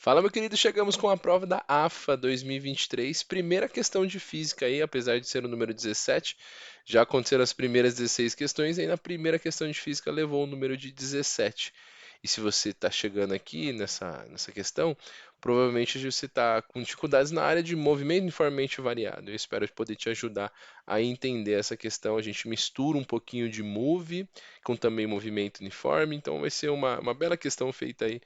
Fala, meu querido, chegamos com a prova da AFA 2023, primeira questão de física aí, apesar de ser o número 17, já aconteceram as primeiras 16 questões, e aí na primeira questão de física levou o número de 17. E se você está chegando aqui nessa questão, provavelmente você está com dificuldades na área de movimento uniformemente variado. Eu espero poder te ajudar a entender essa questão. A gente mistura um pouquinho de move com também movimento uniforme, então vai ser uma bela questão feita aí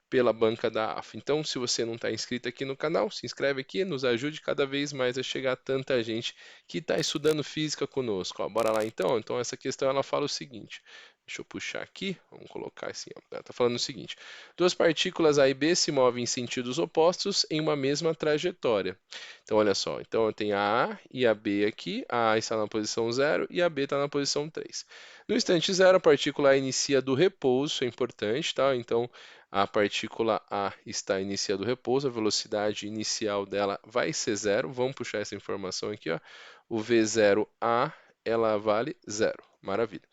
pela banca da AFA. Então, se você não está inscrito aqui no canal, se inscreve aqui, nos ajude cada vez mais a chegar a tanta gente que está estudando física conosco. Ó, bora lá então? Então, essa questão ela fala o seguinte. Deixa eu puxar aqui, vamos colocar assim. Ela está falando o seguinte: duas partículas A e B se movem em sentidos opostos em uma mesma trajetória. Então, olha só. Então, eu tenho a A e a B aqui. A A está na posição 0 e a B está na posição 3. No instante zero, a partícula A inicia do repouso, isso é importante, tá? Então, a partícula A está iniciando o repouso, a velocidade inicial dela vai ser zero. Vamos puxar essa informação aqui, ó. O V0A, ela vale zero. Maravilha.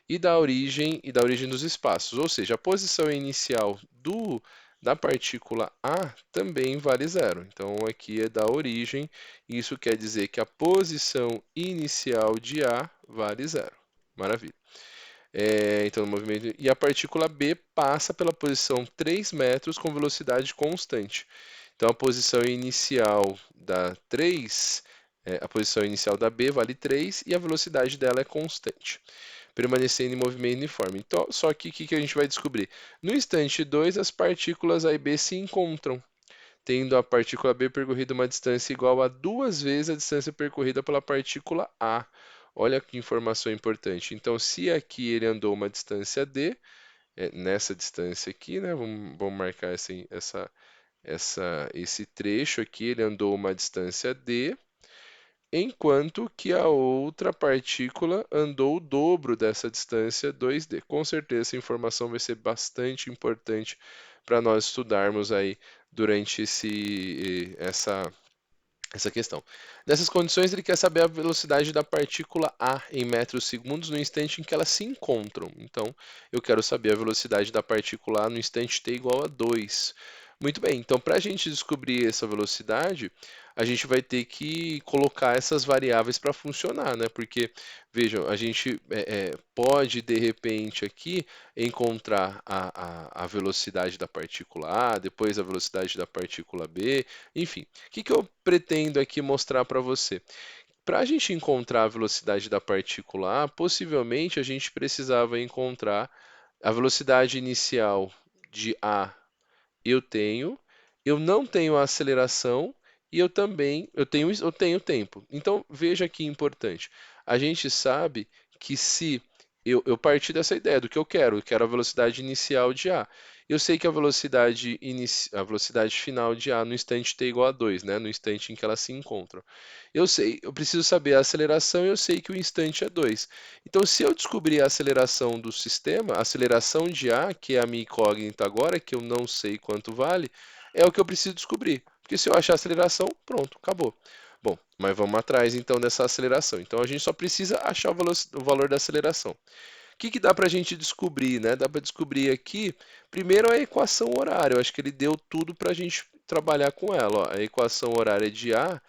E da origem dos espaços, ou seja, a posição inicial da partícula A também vale zero. Então aqui é da origem, isso quer dizer que a posição inicial de A vale zero. Maravilha. Então, no movimento. E a partícula B passa pela posição 3 metros com velocidade constante. Então, a posição inicial da 3, a posição inicial da B vale 3 e a velocidade dela é constante, permanecendo em movimento uniforme. Então, só que o que a gente vai descobrir? No instante 2, as partículas A e B se encontram, tendo a partícula B percorrido uma distância igual a duas vezes a distância percorrida pela partícula A. Olha que informação importante. Então, se aqui ele andou uma distância d, nessa distância aqui, né? Vamos marcar esse trecho aqui, ele andou uma distância d, enquanto que a outra partícula andou o dobro dessa distância 2d. Com certeza essa informação vai ser bastante importante para nós estudarmos aí durante essa questão. Nessas condições, ele quer saber a velocidade da partícula A em metros segundos no instante em que elas se encontram. Então, eu quero saber a velocidade da partícula A no instante t igual a 2. Muito bem, então para a gente descobrir essa velocidade, a gente vai ter que colocar essas variáveis para funcionar, né? Porque, vejam, a gente pode, de repente, aqui encontrar a velocidade da partícula A, depois a velocidade da partícula B, enfim. O que eu pretendo aqui mostrar para você? Para a gente encontrar a velocidade da partícula A, possivelmente a gente precisava encontrar a velocidade inicial de A. Eu não tenho a aceleração e eu tenho tempo. Então veja que importante. A gente sabe que se eu partir dessa ideia do que eu quero a velocidade inicial de A. Eu sei que a velocidade final de A no instante t igual a 2, né? No instante em que elas se encontram. Eu preciso saber a aceleração e eu sei que o instante é 2. Então, se eu descobrir a aceleração do sistema, a aceleração de A, que é a minha incógnita agora, que eu não sei quanto vale, é o que eu preciso descobrir. Porque se eu achar a aceleração, pronto, acabou. Bom, mas vamos atrás então dessa aceleração. Então a gente só precisa achar o valor da aceleração. O que dá para a gente descobrir, né? Dá para descobrir aqui, primeiro a equação horária. Eu acho que ele deu tudo para a gente trabalhar com ela. Ó. A equação horária de A,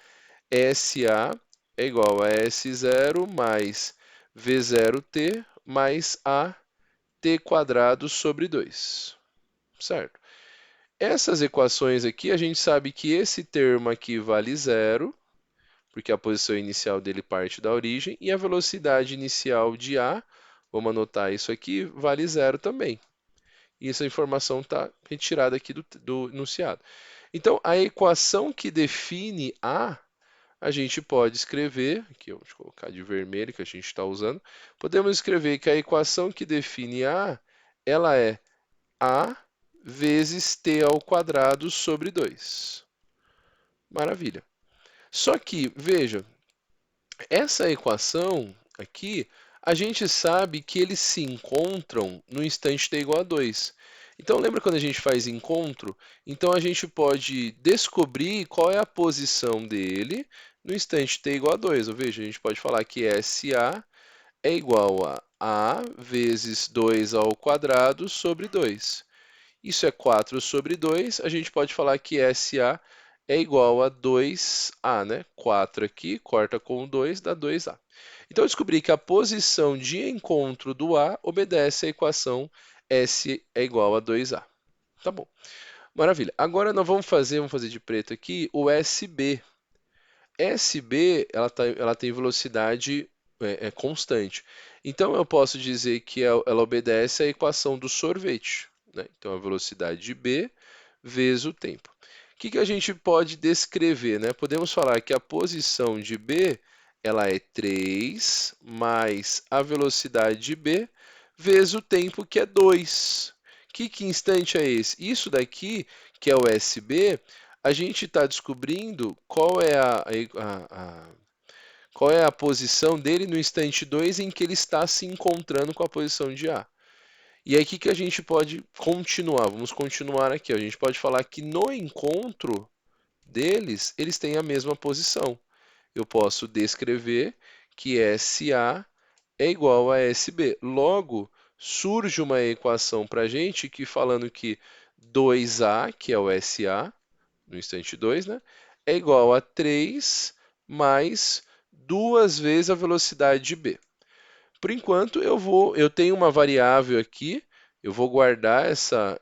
SA é igual a S0 mais V0t mais AT quadrado sobre 2. Certo? Essas equações aqui, a gente sabe que esse termo aqui vale zero, porque a posição inicial dele parte da origem, e a velocidade inicial de A, vamos anotar isso aqui, vale zero também. E essa informação está retirada aqui do enunciado. Então, a equação que define a gente pode escrever, aqui eu vou colocar de vermelho que a gente está usando, podemos escrever que a equação que define A, ela é A vezes t ao quadrado sobre 2. Maravilha. Só que, veja, essa equação aqui, a gente sabe que eles se encontram no instante t igual a 2. Então, lembra quando a gente faz encontro? Então, a gente pode descobrir qual é a posição dele no instante t igual a 2. Ou veja, a gente pode falar que SA é igual a vezes 2 ao quadrado sobre 2. Isso é 4 sobre 2, a gente pode falar que SA é igual a 2A, né? 4 aqui, corta com 2, dá 2A. Então eu descobri que a posição de encontro do A obedece à equação S é igual a 2A. Tá bom. Maravilha. Agora nós vamos fazer de preto aqui o SB. SB, ela tem velocidade constante. Então eu posso dizer que ela obedece à equação do sorvete, né? Então a velocidade de B vezes o tempo. O que a gente pode descrever, né? Podemos falar que a posição de B ela é 3 mais a velocidade de B vezes o tempo, que é 2. Que instante é esse? Isso daqui, que é o SB, a gente está descobrindo qual é a posição dele no instante 2 em que ele está se encontrando com a posição de A. E aí, o que a gente pode continuar? Vamos continuar aqui. A gente pode falar que no encontro deles, eles têm a mesma posição. Eu posso descrever que SA é igual a SB. Logo, surge uma equação para a gente que falando que 2A, que é o SA, no instante 2, né? É igual a 3 mais duas vezes a velocidade de B. Por enquanto, eu tenho uma variável aqui, eu vou guardar essa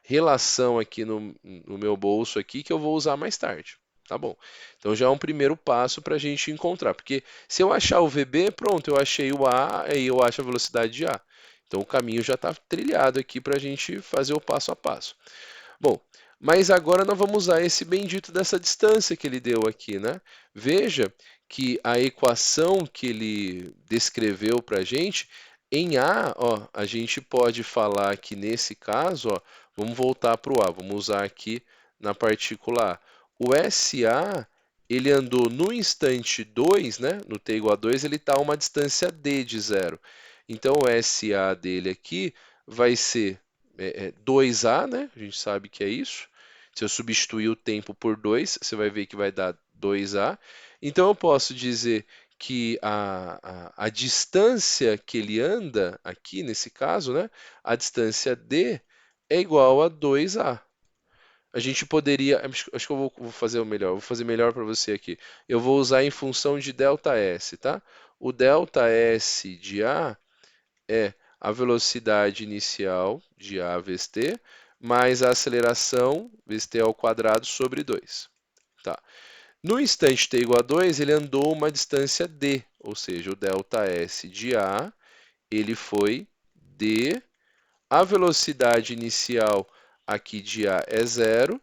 relação aqui no meu bolso aqui que eu vou usar mais tarde. Tá bom. Então já é um primeiro passo para a gente encontrar. Porque se eu achar o VB, pronto, eu achei o A, aí eu acho a velocidade de A. Então o caminho já está trilhado aqui para a gente fazer o passo a passo. Bom, mas agora nós vamos usar esse bendito dessa distância que ele deu aqui, né? Veja que a equação que ele descreveu para a gente, em A, ó, a gente pode falar que nesse caso, ó, vamos voltar para o A, vamos usar aqui na partícula A. O SA, ele andou no instante 2, né? No t igual a 2, ele está a uma distância d de zero. Então o SA dele aqui vai ser 2A, né? A gente sabe que é isso. Se eu substituir o tempo por 2, você vai ver que vai dar 2A. Então eu posso dizer que a distância que ele anda, aqui nesse caso, né? A distância D é igual a 2A. A gente poderia. Acho que eu vou fazer o melhor. Vou fazer melhor para você aqui. Eu vou usar em função de ΔS, tá? O ΔS de A é a velocidade inicial de A vezes t, mais a aceleração vezes t ao quadrado sobre 2. Tá. No instante t igual a 2, ele andou uma distância d, ou seja, o ΔS de A, ele foi d, a velocidade inicial aqui de A é zero,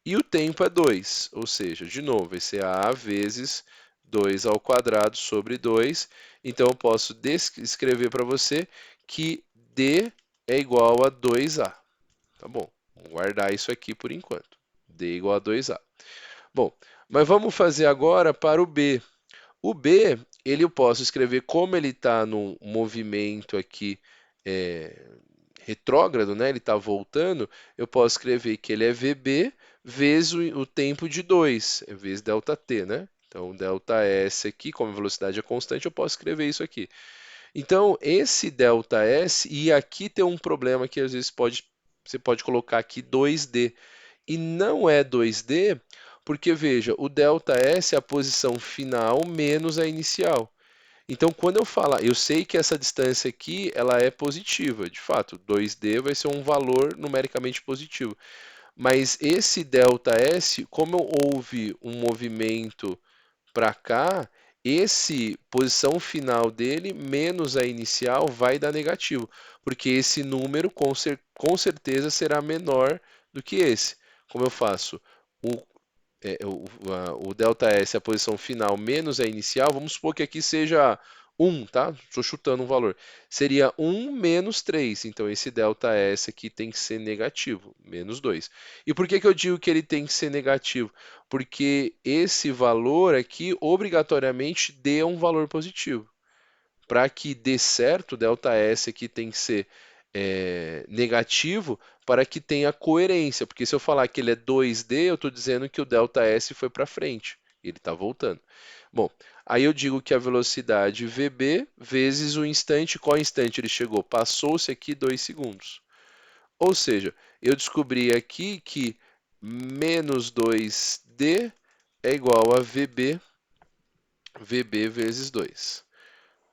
e o tempo é 2, ou seja, de novo, vai ser A vezes 2 ao quadrado sobre 2. Então, eu posso escrever para você que D é igual a 2A. Tá bom, vamos guardar isso aqui por enquanto. D igual a 2A. Bom, mas vamos fazer agora para o B. O B, eu posso escrever como ele está no movimento aqui é, retrógrado, né? Ele está voltando, eu posso escrever que ele é VB vezes o tempo de 2, vezes ΔT, né? Então, ΔS aqui, como a velocidade é constante, eu posso escrever isso aqui. Então, esse ΔS, e aqui tem um problema que às vezes você pode colocar aqui 2D, e não é 2D, porque veja, o ΔS é a posição final menos a inicial. Então, quando eu falar, eu sei que essa distância aqui, ela é positiva, de fato, 2D vai ser um valor numericamente positivo. Mas esse ΔS, como houve um movimento para cá, esse posição final dele menos a inicial vai dar negativo, porque esse número com certeza será menor do que esse. Como eu faço? O o ΔS é a posição final menos a inicial, vamos supor que aqui seja 1, tá? Estou chutando um valor. Seria 1 menos 3. Então, esse ΔS aqui tem que ser negativo, menos 2. E por que eu digo que ele tem que ser negativo? Porque esse valor aqui, obrigatoriamente, dê um valor positivo. Para que dê certo, o ΔS aqui tem que ser negativo para que tenha coerência. Porque se eu falar que ele é 2D, eu estou dizendo que o ΔS foi para frente. Ele está voltando. Bom, aí eu digo que a velocidade VB vezes o instante, qual instante ele chegou? Passou-se aqui 2 segundos. Ou seja, eu descobri aqui que menos 2D é igual a VB vezes 2.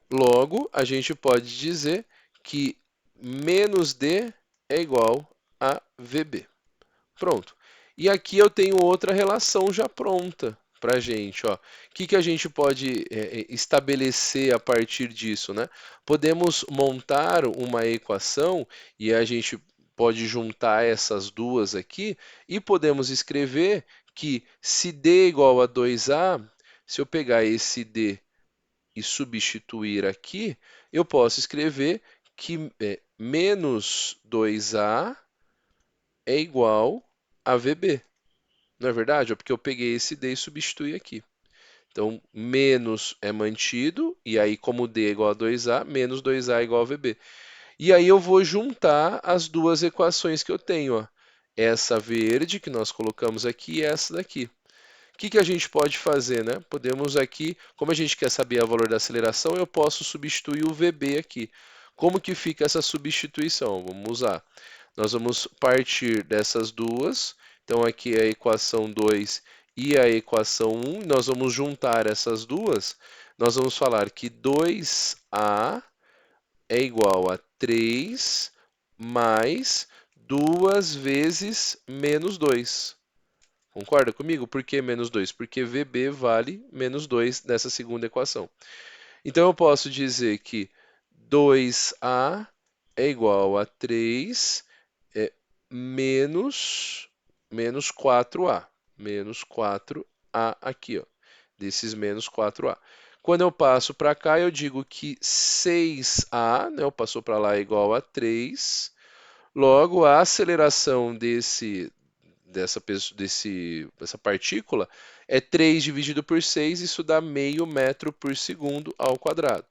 Logo, a gente pode dizer que menos D é igual a VB. Pronto. E aqui eu tenho outra relação já pronta para a gente. Ó. O que a gente pode estabelecer a partir disso? Né? Podemos montar uma equação e a gente pode juntar essas duas aqui e podemos escrever que se D é igual a 2A, se eu pegar esse D e substituir aqui, eu posso escrever que menos 2A é igual a VB. Não é verdade? É porque eu peguei esse D e substituí aqui. Então, menos é mantido, e aí como D é igual a 2A, menos 2A é igual a VB. E aí eu vou juntar as duas equações que eu tenho. Ó. Essa verde que nós colocamos aqui e essa daqui. O que a gente pode fazer, né? Podemos aqui, como a gente quer saber o valor da aceleração, eu posso substituir o VB aqui. Como que fica essa substituição? Vamos usar. Nós vamos partir dessas duas. Então aqui é a equação 2 e a equação 1. Nós vamos juntar essas duas. Nós vamos falar que 2A é igual a 3 mais 2 vezes menos 2. Concorda comigo? Por que menos 2? Porque VB vale menos 2 nessa segunda equação. Então eu posso dizer que 2A é igual a 3 menos, menos 4A. Menos 4A aqui, ó, desses menos 4A. Quando eu passo para cá, eu digo que 6A, né, eu passo para lá, é igual a 3. Logo, a aceleração dessa partícula é 3 dividido por 6, isso dá meio metro por segundo ao quadrado.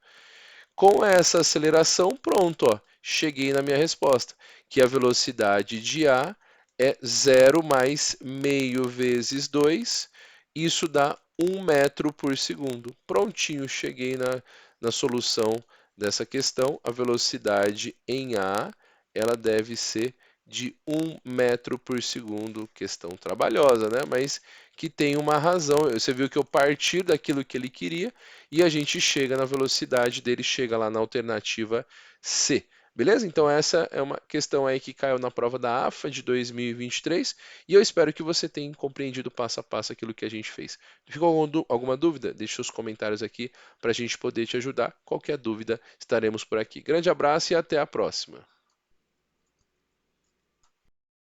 Com essa aceleração, pronto, ó, cheguei na minha resposta, que a velocidade de A é 0 mais meio vezes 2, isso dá 1 metro por segundo. Prontinho, cheguei na solução dessa questão. A velocidade em A, ela deve ser de 1 metro por segundo. Questão trabalhosa, né? Mas que tem uma razão. Você viu que eu parti daquilo que ele queria e a gente chega na velocidade dele, chega lá na alternativa C. Beleza? Então essa é uma questão aí que caiu na prova da AFA de 2023 e eu espero que você tenha compreendido passo a passo aquilo que a gente fez. Ficou alguma dúvida? Deixe seus comentários aqui para a gente poder te ajudar. Qualquer dúvida, estaremos por aqui. Grande abraço e até a próxima.